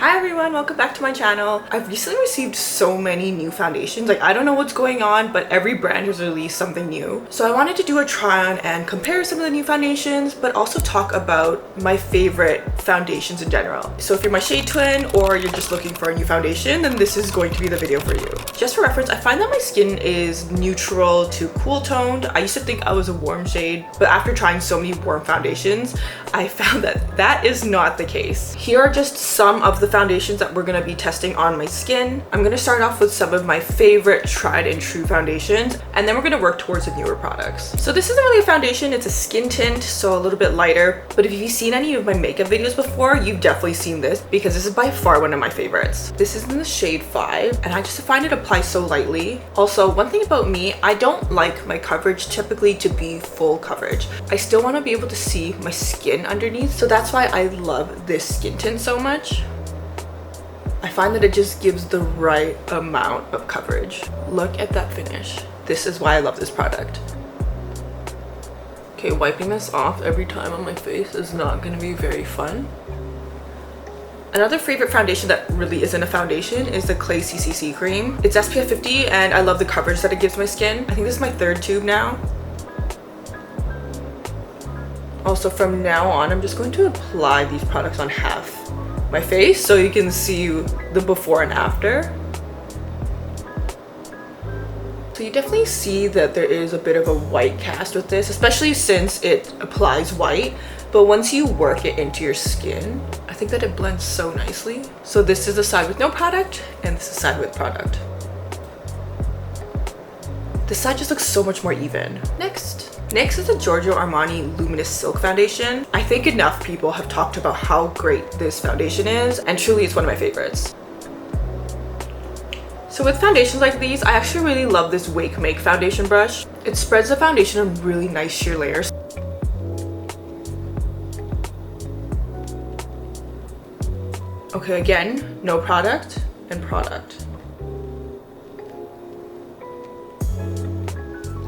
Hi everyone, welcome back to my channel. I've recently received so many new foundations. Like, I don't know what's going on, but every brand has released something new. So I wanted to do a try on and compare some of the new foundations, but also talk about my favorite foundations in general. So if you're my shade twin or you're just looking for a new foundation, then this is going to be the video for you. Just for reference, I find that my skin is neutral to cool toned. I used to think I was a warm shade, but after trying so many warm foundations, I found that that is not the case. Here are just some of the foundations that we're going to be testing on my skin. I'm going to start off with some of my favorite tried and true foundations, and then we're going to work towards the newer products. So this isn't really a foundation, it's a skin tint, so a little bit lighter. But if you've seen any of my makeup videos before, you've definitely seen this because this is by far one of my favorites. This is in the shade 5, and I just find it applies so lightly. Also, one thing about me, I don't like my coverage typically to be full coverage. I still want to be able to see my skin underneath, so that's why I love this skin tint so much. I find that it just gives the right amount of coverage. Look at that finish. This is why I love this product. Okay, wiping this off every time on my face is not going to be very fun. Another favorite foundation that really isn't a foundation is the Clay CCC cream. It's SPF 50 and I love the coverage that it gives my skin. I think this is my 3rd tube now. Also, from now on, I'm just going to apply these products on half my face so you can see the before and after. So you definitely see that there is a bit of a white cast with this, especially since it applies white. But once you work it into your skin, I think that it blends so nicely. So this is the side with no product and this is the side with product. This side just looks so much more even. Next is the Giorgio Armani Luminous Silk Foundation. I think enough people have talked about how great this foundation is, and truly it's one of my favorites. So with foundations like these, I actually really love this Wake Make foundation brush. It spreads the foundation in really nice sheer layers. Okay, again, no product and product.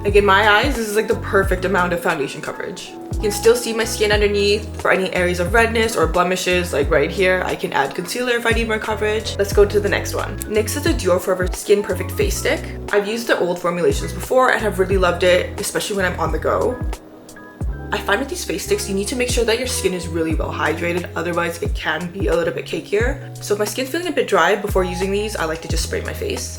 Like in my eyes, this is like the perfect amount of foundation coverage. You can still see my skin underneath. For any areas of redness or blemishes, like right here, I can add concealer if I need more coverage. Let's go to the next one. Next is the Dior Forever Skin Perfect Face Stick. I've used the old formulations before and have really loved it, especially when I'm on the go. I find with these face sticks, you need to make sure that your skin is really well hydrated, otherwise it can be a little bit cakier. So if my skin's feeling a bit dry before using these, I like to just spray my face.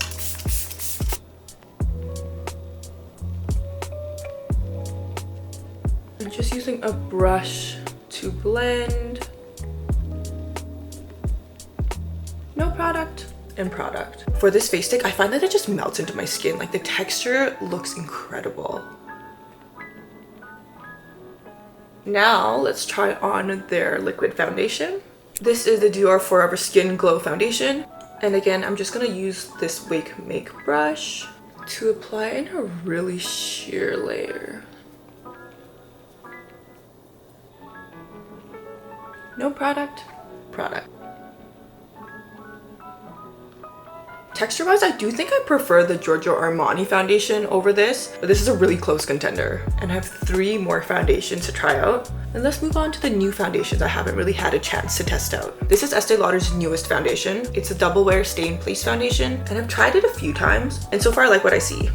I'm just using a brush to blend. No product and product. For this face stick, I find that it just melts into my skin. Like the texture looks incredible. Now let's try on their liquid foundation. This is the Dior Forever Skin Glow Foundation. And again, I'm just gonna use this Wake Make brush to apply in a really sheer layer. No product, product. Texture-wise, I do think I prefer the Giorgio Armani foundation over this, but this is a really close contender. And I have 3 more foundations to try out. And let's move on to the new foundations I haven't really had a chance to test out. This is Estee Lauder's newest foundation. It's a double wear stay in place foundation, and I've tried it a few times, and so far I like what I see.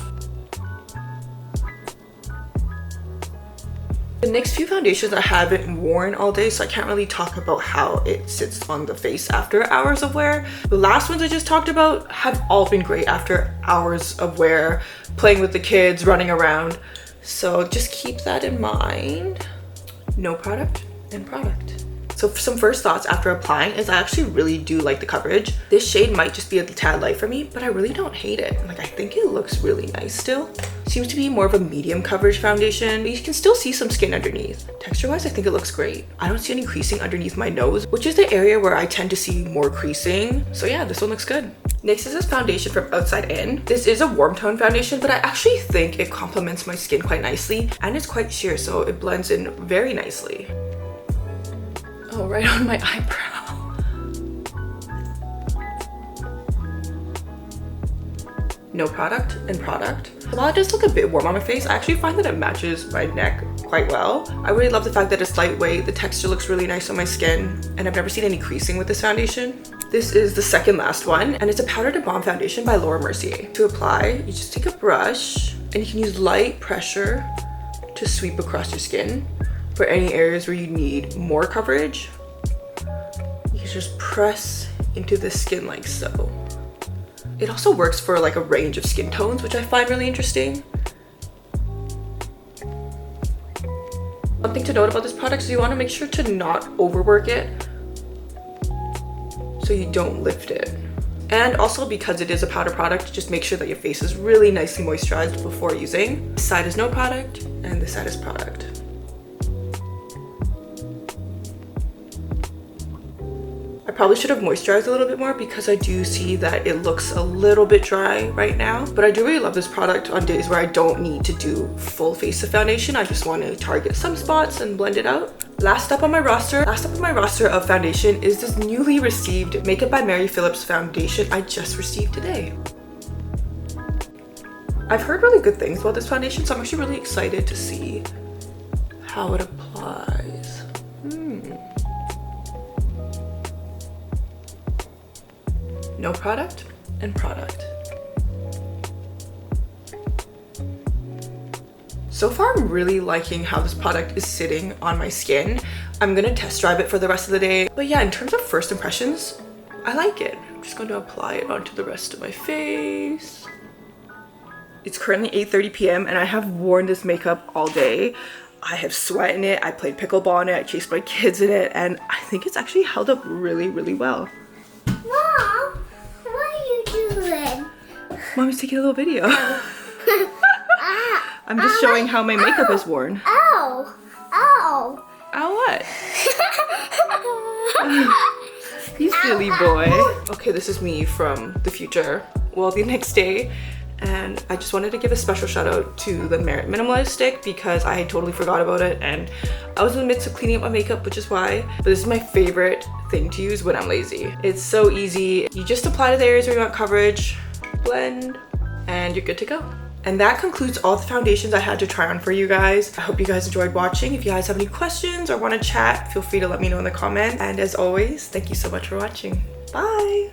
The next few foundations I haven't worn all day, so I can't really talk about how it sits on the face after hours of wear. The last ones I just talked about have all been great after hours of wear, playing with the kids, running around. So just keep that in mind. No product and product. So for some first thoughts after applying is I actually really do like the coverage. This shade might just be a tad light for me, but I really don't hate it. Like, I think it looks really nice still. Seems to be more of a medium coverage foundation, but you can still see some skin underneath. Texture-wise, I think it looks great. I don't see any creasing underneath my nose, which is the area where I tend to see more creasing. So yeah, this one looks good. Next is this foundation from Outside In. This is a warm tone foundation, but I actually think it complements my skin quite nicely, and it's quite sheer, so it blends in very nicely. Oh, right on my eyebrow. No product and product. While it does look a bit warm on my face, I actually find that it matches my neck quite well. I really love the fact that it's lightweight. The texture looks really nice on my skin, and I've never seen any creasing with this foundation. This is the second last one, and it's a Powder to Balm foundation by Laura Mercier. To apply, you just take a brush, and you can use light pressure to sweep across your skin. For any areas where you need more coverage, you can just press into the skin like so. It also works for like a range of skin tones, which I find really interesting. One thing to note about this product is you want to make sure to not overwork it so you don't lift it. And also, because it is a powder product, just make sure that your face is really nicely moisturized before using. This side is no product and this side is product. I probably should have moisturized a little bit more because I do see that it looks a little bit dry right now. But I do really love this product on days where I don't need to do full face of foundation. I just want to target some spots and blend it out. Last up on my roster of foundation is this newly received Makeup by Mary Phillips foundation I just received today. I've heard really good things about this foundation, so I'm actually really excited to see how it applies. No product and product. So far, I'm really liking how this product is sitting on my skin. I'm gonna test drive it for the rest of the day. But yeah, in terms of first impressions, I like it. I'm just going to apply it onto the rest of my face. It's currently 8:30 p.m. and I have worn this makeup all day. I have sweat in it, I played pickleball in it, I chased my kids in it, and I think it's actually held up really, really well. Mom, what are you doing? Mommy's taking a little video. I'm just showing how my makeup is worn. Ow! Ow! Ow what? You silly boy. Okay, this is me from the future. Well, the next day. And I just wanted to give a special shout out to the Merit Minimalist stick because I totally forgot about it and I was in the midst of cleaning up my makeup, which is why. But this is my favorite thing to use when I'm lazy. It's so easy. You just apply to the areas where you want coverage, blend, and you're good to go. And that concludes all the foundations I had to try on for you guys. I hope you guys enjoyed watching. If you guys have any questions or want to chat, feel free to let me know in the comments. And as always, thank you so much for watching. Bye!